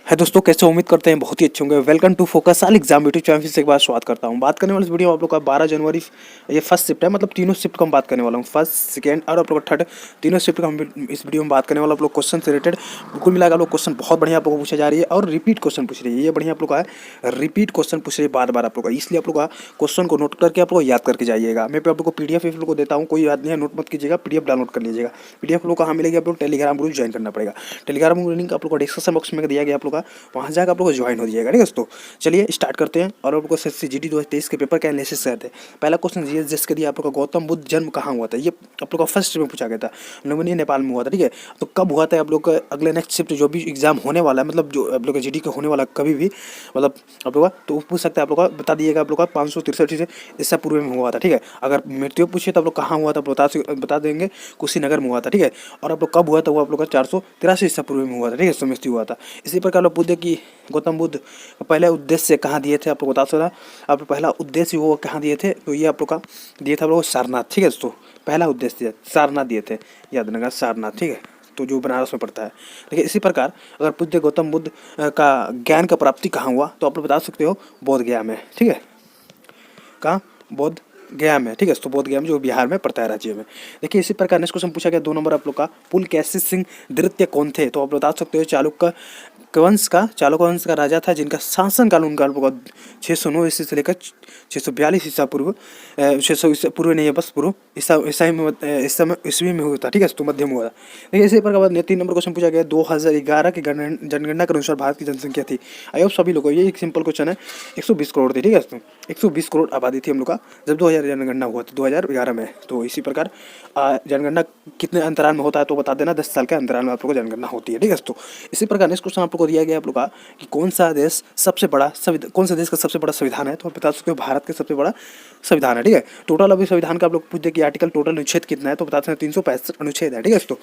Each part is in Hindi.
है दोस्तों, कैसे उम्मीद करते हैं बहुत ही अच्छे होंगे। Welcome to focus all exam YouTube channel से एक बार स्वागत करता हूं। बात करने वाले इस वीडियो में आप लोग का 12 जनवरी ये फर्स्ट शिफ्ट है, मतलब तीनों शिफ्ट का हम बात करने वाला हूं। फर्स्ट, सेकंड और आप लोग का थर्ड, तीनों शिफ्ट का हम इस वीडियो में बात करने वाला। आप लोग क्वेश्चन से रिलेटेड बिल्कुल मिला आप लोग क्वेश्चन बहुत बढ़िया आप लोगों को पूछा जा रही है और रिपीट क्वेश्चन पूछ रही है। ये बढ़िया आप लोग का है, रिपीट क्वेश्चन पूछ रही है बार बार आप लोग का, इसलिए आप लोग का क्वेश्चन को नोट करके आप लोग याद करके जाइएगा। मैं आप लोग को पीडीएफ आप लोग को देता हूँ, कोई याद नहीं है, नोट मत कीजिएगा, पीडीएफ डाउनलोड कर लीजिएगा। पीडीएफ लोग कहाँ मिलेगी, आप लोग टेलीग्राम ग्रुप ज्वाइन करना पड़ेगा। टेलीग्राम ग्रुप लिंक आप लोग को डिस्क्रिप्शन बॉक्स में दिया गया, आप लोग का वहाँ जाकर आप लोग को ज्वाइन हो जाएगा। ठीक है दोस्तों, चलिए स्टार्ट करते हैं और आपको सीजीडी 2023 के पेपर का एनालिसिस करते हैं। पहला क्वेश्चन ये जिस के दिया आप लोग का, गौतम बुद्ध जन्म कहाँ हुआ था। ये आप लोग का फर्स्ट में पूछा गया था, लुम्बिनी नेपाल में हुआ था। ठीक है, तो कब हुआ था आप लोग का, अगले नेक्स्ट शिफ्ट जो भी एग्जाम होने वाला है, मतलब जो आप लोग का जीडी का होने वाला कभी भी, मतलब आप लोग का तो पूछ सकते हैं। आप लोग का बता दिएगा, आप लोग का 563 से ईसा पूर्व में हुआ था। ठीक है, अगर मृत्यु पूछे तो आप लोग कहाँ हुआ था बता देंगे, कुशीनगर में हुआ था। ठीक है, और आप लोग कब हुआ था, वो आप लोग का 483 ईसा पूर्व में हुआ था। ठीक है, तो मृत्यु हुआ था। इसी प्रकार लोग पूछे कि गौतम बुद्ध पहले उद्देश्य कहाँ दिए थे, आप लोग बता सकता। आप पहला उद्देश्य वो कहाँ दिए थे, तो ये आप लोग का दिए था आप लोग सारनाथ। ठीक है दोस्तों, पहला उद्देश्य सारनाथ दिए थे, याद रखना सारनाथ। ठीक है, तो जो बनारस में पड़ता है। देखिए इसी प्रकार अगर पूछते गौतम बुद्ध का ज्ञान का प्राप्ति कहाँ हुआ, तो आप लोग बता सकते हो बोध गया में। ठीक है, कहाँ, बोध गया में। ठीक है, तो बोध गया में जो बिहार में पड़ता है, राज्य में। देखिए इसी प्रकार नेक्स्ट क्वेश्चन पूछा गया 2 नंबर आप लोग का, पुलकेशी सिंह द्वितीय कौन थे, तो आप बता सकते हो चालुक्य वंश का राजा था, जिनका शासन काल उनका 609 ईस्वी से लेकर 642 ईसा पूर्व, 600 ईसा पूर्व नहीं है, बस पूर्व ईस्वी में हुआ था। ठीक है, तो मध्यम हुआ था। देखिए इसी प्रकार 3 नंबर क्वेश्चन पूछा गया, 2011 की जनगणना के अनुसार भारत की जनसंख्या थी। आई होप सभी लोगों को ये एक सिंपल क्वेश्चन है, 120 करोड़ थी। ठीक है, तो 120 करोड़ आबादी थी हम लोग का जब 2000 जनगणना हुआ था 2011 में। तो इसी प्रकार जनगणना कितने अंतराल में होता है, तो बता देना, 10 साल के अंतराल में आप लोग को जनगणना होती है। ठीक है, तो इसी प्रकार नेक्स्ट क्वेश्चन आप लोग को दिया गया आप लोग का कि कौन सा देश का सबसे बड़ा संविधान है, तो आप बता सकते हो भारत का सबसे बड़ा संविधान है। ठीक है, टोटल अभी संविधान का आप लोग पूछते कि आर्टिकल टोटल अनुच्छेद कितना है, तो बता सकते हैं 365 अनुच्छेद है। ठीक है, तो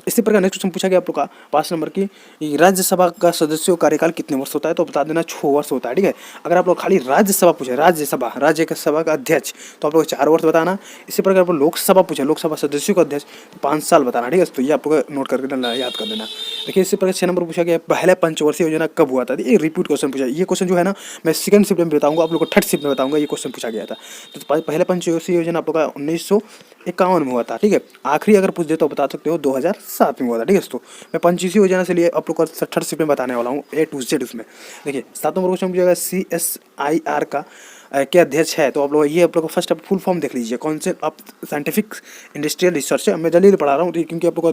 इसी प्रकार नेक्स्ट क्वेश्चन पूछा गया आप लोग का 5 नंबर की, राज्यसभा का सदस्यों का कार्यकाल कितने वर्ष होता है, तो बता देना 6 वर्ष होता है। ठीक है, अगर आप लोग खाली राज्यसभा पूछे, राज्यसभा का अध्यक्ष, तो आप लोग 4 वर्ष बताना। इसी प्रकार आप लोकसभा पूछे, लोकसभा सदस्यों का अध्यक्ष, तो 5 साल बताना। ठीक है, तो ये आप लोग नोट करके डालना, याद कर देना। देखिए इसी प्रकार 6 नंबर पूछा गया, पहले पंचवर्षीय योजना कब हुआ था। ये रिपीट क्वेश्चन पूछा, ये क्वेश्चन जो है ना, मैं सेकंड शिफ्ट में बताऊंगा, आप लोग को थर्ड शिफ्ट में बताऊंगा। ये क्वेश्चन पूछा गया था, तो पहले पंचवर्षीय योजना आप लोग का 1951 में हुआ था। ठीक है, आखिरी अगर पूछ दे तो बता सकते हो 2007 में हुआ था। ठीक है दोस्तों, मैं पंचवर्षीय योजना से लिए आप लोग को थर्ड शिफ्ट में बताने वाला हूँ, A to Z उसमें। देखिए 7 नंबर क्वेश्चन पूछेगा, CSIR का क्या अध्यक्ष है, तो आप लोग ये आप लोग फर्स्ट फुल फॉर्म देख लीजिए, council of scientific industrial research है। मैं जल्दी पढ़ा रहा हूँ क्योंकि आप लोग को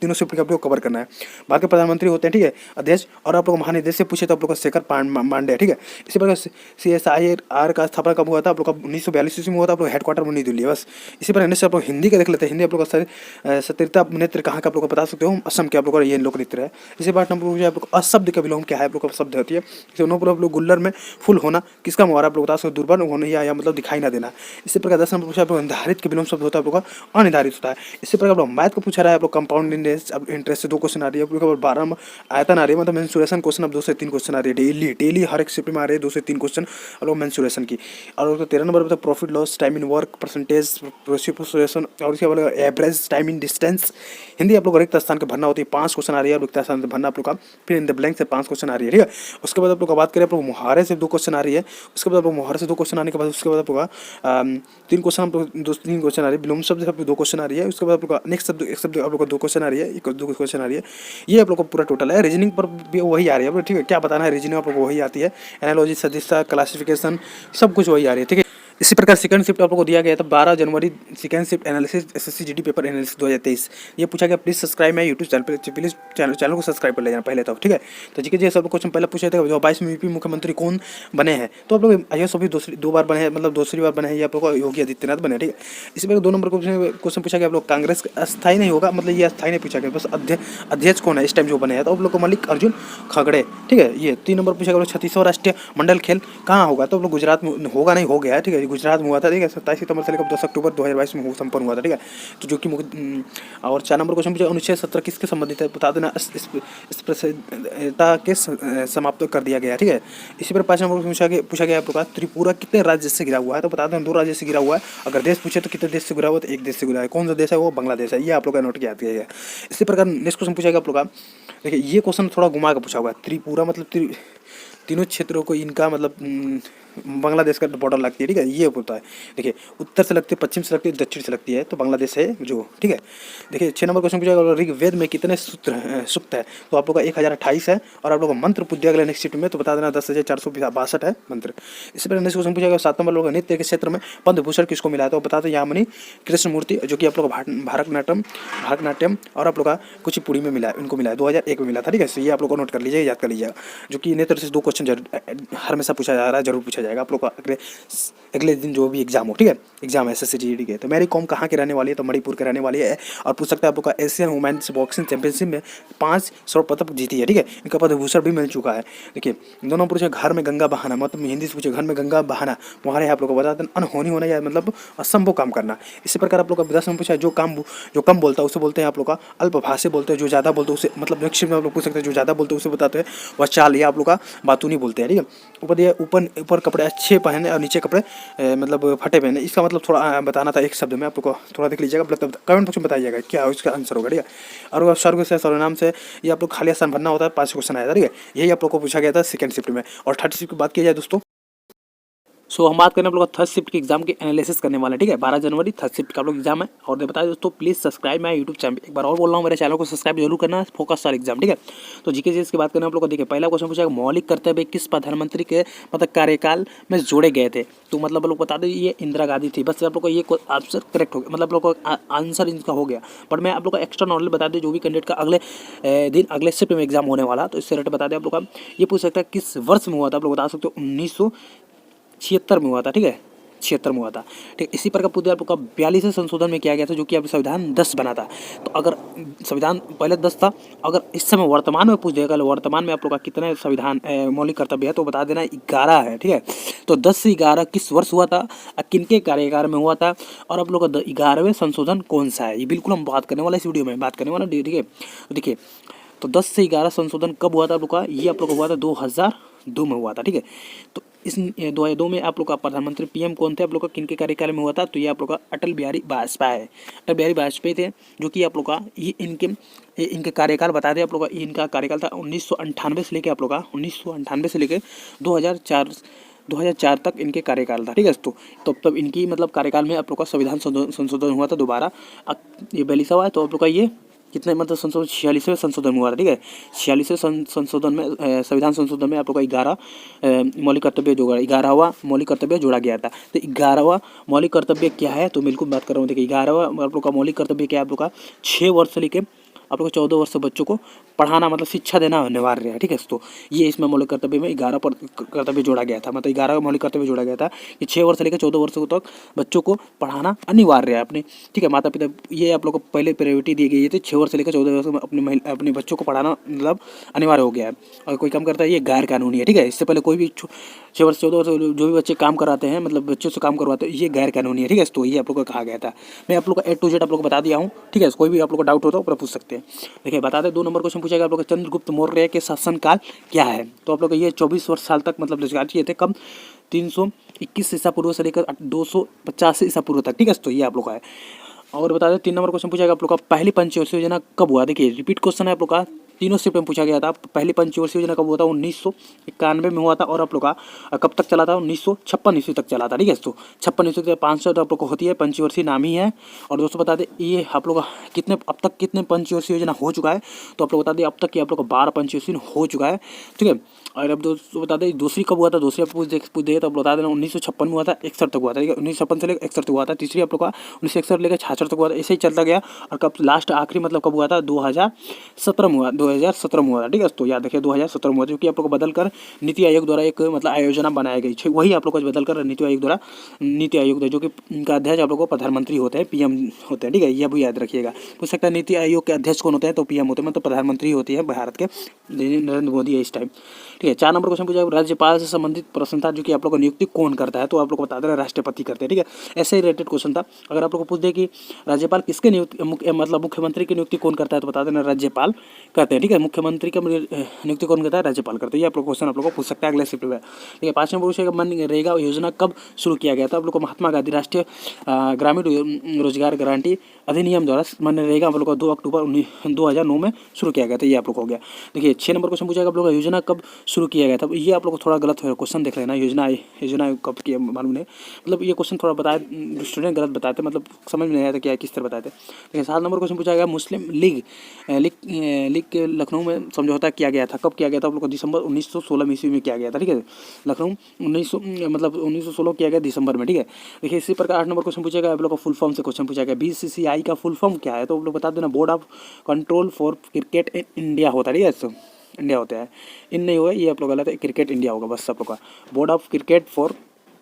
तीनों शिफ्ट आप लोग कवर करना है। भारत के प्रधानमंत्री होते हैं, ठीक है, अध्यक्ष, और आप लोग महानिदेश से पूछे तो आप लोग का शेखर पांडे। ठीक है, इसी प्रकार CSIR का स्थापना कब हुआ था, आप लोग का 1942 ईस्वी में हुआ था। आप लोग हेडक्वार्टर नई दिल्ली है, बस। इसी प्रकार नेक्स्ट आप लोग हिंदी का देख लेते हैं। हिंदी आप लोग का सत्यता नृत्य कहाँ का आप लोग को बता सकते हो, असम के आप लोग का ये लोक नृत्य है। इसी बात नंबर आप लोग अशब्द का विलोम क्या है, आप लोग का शब्द होती है। आप लोग गुल्लर में फुल होना किसका मुहावरा आप लोग बता सकते हो, दुर्बल होना या मतलब दिखाई ना देना। इसी प्रकार 10 नंबर पूछा आप लोग निर्धारित के विलोम शब्द होता है आप लोग का अनिर्धारित होता है। इसी प्रकार आप लोग मैथ को पूछा रहा है, आप लोग कंपाउंड इंटरेस्ट से 2 क्वेश्चन आ रही है, आप लोग 12 आयतन आ रही है, मतलब मेंसुरेशन क्वेश्चन अब 2 से 3 क्वेश्चन आ रही है डेली हर एक शिफ्ट में आ रहे हैं 2 से 3 क्वेश्चन आप लोग मेंसुरेशन की। और 13 नंबर पर profit loss, time in work, percentage, proportion और इसके बाद average time in distance. Hindi आप लोग रिक्त स्थान के भरना होती है, 5 क्वेश्चन आ रही है, रिक्त स्थान से भरना आप लोग का। फिर इन द ब्लैंक से 5 क्वेश्चन आ रही है। ठीक है, उसके बाद आप लोग बात करें, आप लोग मुहावरे से 2 क्वेश्चन आ रही है। उसके बाद आप लोग मुहावरे से 2 क्वेश्चन आने के बाद उसके बाद आप लोग 3 क्वेश्चन आप लोग 2-3 क्वेश्चन आ रही है। विलोम शब्द से आप लोग 2 क्वेश्चन आ रही है। उसके बाद आप लोग नेक्स्ट शब्द एक शब्द आप लोग को 2 क्वेश्चन आ रही है, 2 क्वेश्चन आ रही है। ये आप लोग को पूरा टोटल है। रीजनिंग पर भी वही आ रही है। ठीक है, क्या बताना है रीजनिंग आप लोग को वही आती है, एनालॉजी, सदिशा, क्लासिफिकेशन, सब कुछ वही आ रही है। ठीक है, इसी प्रकार सेकंड शिफ्ट आप लोग को दिया गया था 12 जनवरी, second shift analysis SSC GD paper analysis 2023। ये पूछा गया, please subscribe my YouTube channel पे, प्लीज चैनल को सब्सक्राइब कर लेना पहले तो। ठीक है, तो जी के सब क्वेश्चन पहले पूछे थे, 22 में यूपी मुख्यमंत्री कौन बने हैं, तो आप लोग आईएएस ऑफिसर 2 बार बने हैं, मतलब दूसरी बार बने हैं, ये आप लोग को योगी आदित्यनाथ बने। ठीक है, इसी प्रकार 2 नंबर क्वेश्चन पूछा गया, आप लोग कांग्रेस अस्थायी नहीं होगा, मतलब ये अस्थायी नहीं पूछा गया, बस अध्यक्ष कौन है इस टाइम जो बने हैं, तो आप लोग को मल्लिकार्जुन खड़गे। ठीक है, ये 3 नंबर पूछा गया, 36वां राष्ट्रीय मंडल खेल कहाँ होगा, तो आप लोग गुजरात में होगा नहीं, हो गया है। ठीक है, सॉरी गुजरात में हुआ था, ठीक है। 27 सितंबर से लेकर 10 अक्टूबर 2022 में संपन्न हुआ था, ठीक है। तो जो कि और 4 नंबर क्वेश्चन पूछा, अनुच्छेद 17 किसके संबंधित है, बता देना। इस प्रसिद्धता के समाप्त कर दिया गया, ठीक है। इसी पर 5 नंबर पूछा गया आपको, त्रिपुरा कितने राज्य से घिरा हुआ है, तो बता दें 2 राज्य से घिरा हुआ है। अगर देश पूछे तो कितने देश से घिरा हुआ है, तो 1 देश से घिरा है। कौन सा देश है, वो बांग्लादेश है। ये आप लोग का नोट किया गया है। इसी प्रकार नेक्स्ट क्वेश्चन पूछा गया आप लोग का, देखिए ये क्वेश्चन थोड़ा घुमा के पूछा हुआ है। त्रिपुरा मतलब तीनों क्षेत्रों को इनका मतलब बांग्लादेश का बॉर्डर लगती है, ठीक है। ये होता है, देखिए उत्तर से लगती है, पश्चिम से लगती है, दक्षिण से लगती है, तो बांग्लादेश है जो, ठीक है। देखिए 6 नंबर क्वेश्चन पूछा, ऋग्वेद में कितने सूक्त है, तो आप लोग का 1028 है। और आप लोग का मंत्र पूछ दिया गया नेक्स्ट शिफ्ट में, तो बता देना 10,462 है मंत्र। इसी पर नेक्स्ट क्वेश्चन पूछा गया 7 नंबर लोग नृत्य के क्षेत्र में पद्म भूषण किसको मिला है, तो बता दें यामिनी कृष्णमूर्ति, जो कि आप लोग भारतनाट्यम और आप लोग का कुचिपुड़ी में मिला है, इनको मिला है, 2001 में मिला था, ठीक है। ये आप लोग को नोट कर लीजिएगा, याद कर लीजिएगा। जो कि नृत्य से 2 क्वेश्चन हमेशा पूछा जा रहा है, जरूर पूछा जाएगा आप लोग का अगले दिन जो भी एग्जाम हो, ठीक है। एग्जाम SSC GD के। तो मेरी कॉम कहाँ की रहने वाली है, तो मणिपुर के रहने वाली है। और पूछ सकता है आप लोग का एशियन वुमेन्स बॉक्सिंग चैंपियनशिप में 5 स्वर्ण पदक जीती है, ठीक है। इनका पद्म भूषण भी मिल चुका है। देखिए दोनों पूछे घर में गंगा बहाना, मतलब हिंदी से पूछे घर में गंगा बहाना तुम्हारे आप लोग को बता दें अनहोनी होना, या मतलब असंभव काम करना। इसी प्रकार आप लोग का 10 में पूछा जो कम बोलता है उसे बोलते हैं आप लोग का अल्पभाषी बोलते हैं। जो ज़्यादा बोलते हैं उसे मतलब नेक्स्ट में आप लोग पूछ सकते हैं जो ज़्यादा बोलते हैं उसे बताते हैं वह चाल, या आप लोग का बातूनी बोलते हैं, ठीक है। ऊपर कपड़े अच्छे पहने और नीचे कपड़े मतलब फटे पहने, इसका मतलब थोड़ा बताना था एक शब्द में, आप लोग को थोड़ा देख लीजिएगा, मतलब कमेंट बॉक्स में बताइएगा क्या इसका आंसर होगा, ठीक है। और स्वर्ग से सर्वनाम से ये आप लोग खाली स्थान भरना होता है, 5 क्वेश्चन आया था, ठीक है। यही आप लोग को पूछा गया था सेकंड शिफ्ट में। और थर्ड शिफ्ट की बात की जाए दोस्तों, सो हम बात करें आप लोग थर्ड शिफ्ट के एग्जाम के एनालिसिस करने वाले, ठीक है। 12 जनवरी थर्ड शिफ्ट का आप लोग एग्जाम है। और बताया दोस्तों please subscribe my YouTube channel. एक बार और बोल रहा हूँ, मेरे चैनल को सब्सक्राइब जरूर करना, फोकस साल एग्जाम, ठीक है। तो जीके जीएस की बात करें आप लोग को, देखिए पहला क्वेश्चन पूछा मौलिक कर्तव्य किस प्रधानमंत्री के मतलब कार्यकाल में जोड़े गए थे, तो मतलब लोग बता दें ये इंदिरा गांधी थी। बस आप लोग को ये आंसर करेक्ट हो गया, मतलब लोग को आंसर इनका हो गया। बट मैं आप लोग का एक्स्ट्रा नॉलेज बता दें जो भी कैंडिडेट का अगले दिन अगले शिफ्ट में एग्जाम होने वाला, तो इससे रिलेटेड बता दें आप लोग का। ये पूछ सकता है किस वर्ष में हुआ था, आप लोग बता सकते हो 1976 में हुआ था, ठीक है। 76 में हुआ था, ठीक। इसी प्रकार पूछे आप लोग का 42वें संशोधन में किया गया था, जो कि अब संविधान 10 बना था। तो अगर संविधान पहले 10 था, अगर इस समय वर्तमान में पूछ देगा वर्तमान में आप लोग का कितने संविधान मौलिक कर्तव्य है, तो बता देना 11 है, ठीक है। तो 10 से 11 किस वर्ष हुआ था, किनके कार्यकाल में हुआ था, और आप लोग का 11वें संशोधन कौन सा है, ये बिल्कुल हम बात करने वाला इस वीडियो में बात करने वाला, ठीक है। तो देखिए तो 10 से 11 संशोधन कब हुआ था आप लोग का, ये आप लोग का हुआ था 2002 में हुआ था, ठीक है। तो इस 2002 में आप लोग का प्रधानमंत्री PM कौन थे, आप लोग का किनके कार्यकाल में हुआ था, तो ये आप लोग का अटल बिहारी वाजपेयी है। अटल बिहारी वाजपेयी थे, जो कि आप लोग का ये इनके कार्यकाल बता दें आप लोग का। इनका कार्यकाल था 1998 से लेकर आप लोग का 1998 से लेकर 2004 तक इनके कार्यकाल था, ठीक है। तो तब इनकी मतलब कार्यकाल में आप लोग का संविधान संशोधन हुआ था दोबारा। ये 42वां है, तो आप लोग का ये कितने मतलब संशोधन 46वें संशोधन हुआ था, ठीक है। 46वें संशोधन में संविधान संशोधन में आप लोग का 11 मौलिक कर्तव्य जोड़ा 11वां मौलिक कर्तव्य जोड़ा गया था। तो 11वां मौलिक कर्तव्य क्या है, तो बिल्कुल बात कर रहा हूँ। देखिए 11वां आप लोग का मौलिक कर्तव्य क्या है, आप लोग का 6 वर्ष से लेकर आप लोग 14 वर्ष से बच्चों को पढ़ाना मतलब शिक्षा देना अनिवार्य है, ठीक है। तो ये इसमें मौलिक कर्तव्य में 11 कर्तव्य जोड़ा गया था, मतलब 11 मौलिक कर्तव्य जोड़ा गया था कि 6 वर्ष से लेकर 14 वर्ष तक बच्चों को पढ़ाना अनिवार्य है अपने, ठीक है। माता पिता ये आप लोग को पहले प्रायोरिटी दी गई थी, 6 वर्ष से लेकर 14 वर्ष में अपने बच्चों को पढ़ाना मतलब अनिवार्य हो गया है। और कोई काम करता है ये गैर कानूनी है, ठीक है। इससे पहले कोई भी 6 वर्ष 14 वर्ष जो भी बच्चे काम कराते हैं मतलब बच्चों से काम करवाते हैं ये गैर कानूनी है, ठीक है। तो ये आप लोग को कहा गया था। मैं आप लोग का A to Z आप लोग को बता दिया हूँ, ठीक है। कोई भी आप लोग का डाउट हो तो ऊपर पूछ सकते हैं। देखिए बता दें 2 नंबर क्वेश्चन पूछेगा आप लोग का चंद्रगुप्त मौर्य के शासनकाल क्या है, तो आप लोग का ये 24 वर्ष साल तक मतलब रोजगार किए थे, कब 321 ईसा पूर्व से लेकर 250 ईसा पूर्व तक, ठीक है। तो ये आप लोग का है। और बता दें 3 नंबर क्वेश्चन पूछेगा आप लोग का पहली पंचवर्षीय योजना कब हुआ, देखिए रिपीट क्वेश्चन है आप लोग का, तीनों शिफ्ट में पूछा गया था। पहली पंचवर्षीय योजना कब हुआ था, 1991 में हुआ था। और आप लोग का कब तक चला था, 1956 ईस्वी तक चला था, ठीक है। तो 56 ईस्वी तक 500 आप लोग को होती है, पंचवर्षीय नाम ही है। और दोस्तों बता दें ये आप लोग कितने अब तक कितने पंचवर्षीय योजना हो चुका है, तो आप लोग बता दें अब तक कि आप लोग का 12 पंचवर्षीय हो चुका है, ठीक है। और अब दोस्तों बता दें दूसरी कब हुआ था, दूसरी आप पूछ दे तो आप बता देना 1956 में हुआ था, 61 तक हुआ था, ठीक है। 1956 से लेकर 61 तक हुआ था। तीसरी आप लोग का 1961 लेकर 66 तक हुआ था, ऐसे ही चलता गया। और कब लास्ट आखिरी मतलब कब हुआ था, 2017 में हुआ, 2017 में हुआ था, ठीक है। तो याद रखिए 2017 में हुआ था, क्योंकि आप लोग को बदल कर नीति आयोग द्वारा एक मतलब आयोजना बनाई गई है, वही आप लोग को बदल कर नीति आयोग द्वारा जो कि इनका अध्यक्ष आप लोग को प्रधानमंत्री होते हैं, पीएम होते हैं, ठीक है। यह भी याद रखिएगा। पूछ सकता है नीति आयोग के अध्यक्ष कौन होते हैं, तो पीएम होते हैं, मतलब प्रधानमंत्री होती है भारत के, नरेंद्र मोदी है इस टाइम, ठीक है। 4 नंबर क्वेश्चन पूछा राज्यपाल से संबंधित प्रश्न था, जो कि आप लोग को नियुक्ति कौन करता है, तो आप लोग को बता देना राष्ट्रपति करते हैं, ठीक है। ऐसे ही रिलेटेड क्वेश्चन था। अगर आप लोग को पूछ दे कि राज्यपाल किसके नियुक्ति मतलब मुख्यमंत्री की नियुक्ति कौन करता है, तो बता देना राज्यपाल करते हैं, ठीक है। मुख्यमंत्री का नियुक्ति कौन करता है, राज्यपाल करते हैं। ये आप लोग क्वेश्चन आप लोग को पूछ सकता है अगले शिफ्ट में, ठीक है। 5 नंबर पूछेगा मनरेगा योजना कब शुरू किया गया था, आप लोग को महात्मा गांधी राष्ट्रीय ग्रामीण रोजगार गारंटी अधिनियम द्वारा मनरेगा आप लोग को 2 अक्टूबर 2009 में शुरू किया गया था। ये आप लोग हो गया। देखिए 6 नंबर क्वेश्चन पूछा आप लोग योजना कब शुरू किया गया था, ये आप लोग को थोड़ा गलत क्वेश्चन देख लेना। योजना कब किया मालूम नहीं, मतलब ये क्वेश्चन थोड़ा बताए स्टूडेंट गलत बताते, मतलब समझ में नहीं आता क्या किस तरह बताते। देखिए 7 नंबर क्वेश्चन पूछा गया मुस्लिम लीग के लखनऊ में समझौता किया गया था, कब किया गया था, आप लोग को दिसंबर 1916 ईस्वी में किया गया था, ठीक है। लखनऊ 1916 किया गया दिसंबर में, ठीक है। देखिए इसी प्रकार 8 नंबर क्वेश्चन पूछेगा आप लोग को फुल फॉर्म से क्वेश्चन पूछा गया, BCCI का फुल फॉर्म क्या है, तो आप लोग बता देना board of control for cricket in India होता है, ठीक है। तो इंडिया होता है, इन नहीं होगा, ये आप लोग गलत है, क्रिकेट इंडिया होगा बस आप लोग का, board of cricket for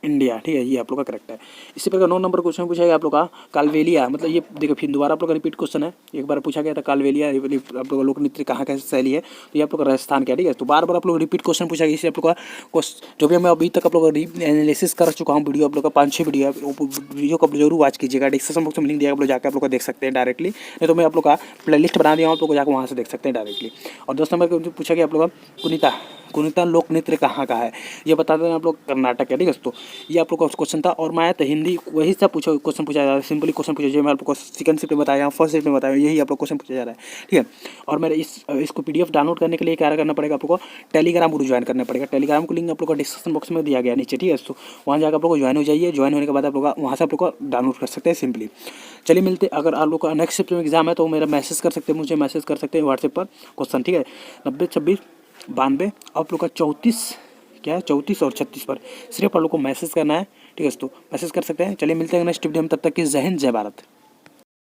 India, ठीक है। ये आप लोग का करेक्ट है। इसी प्रकार 9 नंबर क्वेश्चन पूछा गया आप लोग का कालवेलिया, मतलब ये देखो फिर दोबारा आप लोग का रिपीट क्वेश्चन है, एक बार पूछा गया था कालवेलिया आप लोग का लोक नृत्य कहाँ का शैली है, तो ये आप लोग का राजस्थान का, ठीक है। तो बार बार आप लोग रिपीट क्वेश्चन पूछा गया, इसे आप लोग का जो भी मैं अभी तक आप लोग एनालिसिस कर चुका हूँ वीडियो, आप लोग का 5-6 वीडियो को जरूर वॉच कीजिएगा। डिस्क्रिप्शन बॉक्स में लिंक दिया आप लोग जाकर आप लोग को देख सकते हैं डायरेक्टली, नहीं तो मैं आप लोग का प्ले लिस्ट बना दिया हूँ, आप लोग को जाकर वहाँ से देख सकते हैं डायरेक्टली। और 10 नंबर का पूछा गया आप लोग का कुनिता लोक नृत्य कहाँ का है, ये बता देना आप लोग कर्नाटक है, ठीक है। तो ये आप लोग का क्वेश्चन था। और मैं तो हिंदी वही सब क्वेश्चन पूछा जा रहा है, सिंपली क्वेश्चन पूछा, जो मैं आप लोग को सेकंड शिफ्ट में बताया, फर्स्ट शिफ्ट में बताया, यही आप लोग क्वेश्चन पूछा जा रहा है, ठीक है। और मेरे इसको PDF डाउनलोड करने के लिए क्या करना पड़ेगा, आप लोग को टेलीग्राम ग्रुप ज्वाइन करना पड़ेगा। टेलीग्राम को लिंक आप लोग को डिस्क्रिप्शन बॉक्स में दिया गया नीचे, ठीक है। तो वहाँ जाकर आप लोग को ज्वाइन हो जाइए, ज्वाइन होने के बाद आप लोग वहाँ से आप लोग को डाउनलोड कर सकते हैं सिंपली। चलिए मिलते, अगर आप लोग का नेक्स्ट शिफ्ट में एग्जाम है तो मेरा मैसेज कर सकते हैं, मुझे मैसेज कर सकते हैं व्हाट्सएप पर क्वेश्चन, ठीक है। 902692 आप लोग का 34 और 36 पर सिर्फ आप लोग को मैसेज करना है, ठीक है। तो मैसेज कर सकते हैं। चलिए मिलते हैं नेक्स्ट वीडियो में, तब तक की जय हिंद जय भारत।